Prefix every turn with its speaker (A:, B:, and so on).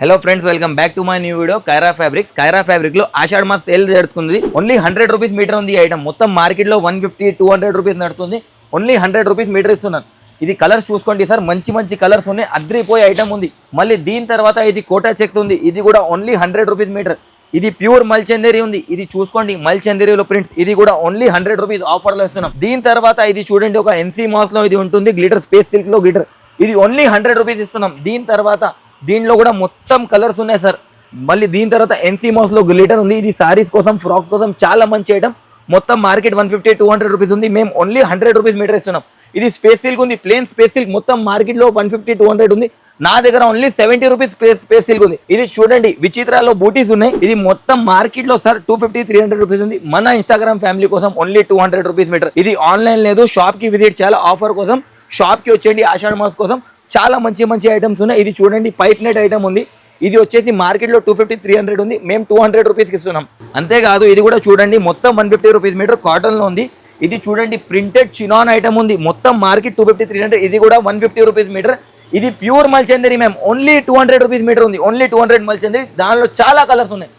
A: Hello friends, welcome back to my new video Kaira fabrics. Kaira fabric లో ఆషాఢ మాస్ sale జరుగుతుంది. Only 100 rupees meter ఉంది. Item మొత్తం మార్కెట్ లో 150-200 రూపీస్ నడుస్తుంది. ఓన్లీ 100 రూపీస్ మీటర్ ఇస్తున్నాను. ఇది కలర్స్ చూసుకోండి సార్, మంచి మంచి కలర్స్ ఉన్నాయి. అద్రిపోయే ఐటమ్ ఉంది. మళ్ళీ దీని తర్వాత ఇది కోటా చెక్స్ ఉంది. ఇది కూడా ఓన్లీ 100 రూపీస్ మీటర్. ఇది ప్యూర్ మల్చందేరి ఉంది. ఇది చూసుకోండి, మల్చందేరిలో ప్రింట్స్. ఇది కూడా ఓన్లీ 100 రూపీస్ ఆఫర్ లో ఇస్తున్నాం. దీని తర్వాత ఇది చూడండి, ఒక ఎన్సీ మాస్ లో ఇది ఉంటుంది. గ్లిటర్ స్పేస్ సిల్క్ లో గ్లిటర్. ఇది ఓన్లీ 100 రూపీస్ ఇస్తున్నాం. దీని తర్వాత దీనిలో కూడా మొత్తం కలర్స్ ఉన్నాయి సార్. మళ్ళీ దీని తర్వాత ఎన్సీ మాస్ లో గ్లిటర్ ఉంది. ఇది సారీస్ కోసం, ఫ్రాక్స్ కోసం చాలా మంచి ఐటమ్. మొత్తం మార్కెట్ 150-200 రూపీస్ ఉంది. మేము ఓన్లీ 100 రూపీస్ మీటర్ ఇస్తున్నాం. ఇది స్పేస్ సిల్క్ ఉంది, ప్లేన్ స్పేస్ సిల్క్. మొత్తం మార్కెట్ లో 150-200 ఉంది. నా దగ్గర ఓన్లీ 70 రూపీస్ స్పేస్ సిల్క్ ఉంది. ఇది చూడండి, విచిత్రాల్లో బూటీస్ ఉన్నాయి. ఇది మొత్తం మార్కెట్ లో సార్ 250-300 రూపీస్ ఉంది. మన ఇన్స్టాగ్రామ్ ఫ్యామిలీ కోసం ఓన్లీ 200 రూపీస్ మీటర్. ఇది ఆన్లైన్ లేదు, షాప్ కి విజిట్ చేయాలి. ఆఫర్ కోసం షాప్ కి వచ్చేయండి. ఆషాఢ మాస్ కోసం చాలా మంచి మంచి ఐటమ్స్ ఉన్నాయి. ఇది చూడండి, పైప్ నెట్ ఐటమ్ ఉంది. ఇది వచ్చేసి మార్కెట్ లో 250-300 ఉంది. మేము 200 రూపీస్కి ఇస్తున్నాం. అంతేకాదు ఇది కూడా చూడండి, మొత్తం 150 రూపీస్ మీటర్ కాటన్ లో ఉంది. ఇది చూడండి, ప్రింటెడ్ చినాన్ ఐటమ్ ఉంది. మొత్తం మార్కెట్ 250-300. ఇది కూడా 150 రూపీస్ మీటర్. ఇది ప్యూర్ మల్చందరి మ్యామ్. ఓన్లీ 200 రూపీస్ మీటర్ ఉంది. ఓన్లీ 200 మల్చందరి. దానిలో చాలా కలర్స్ ఉన్నాయి.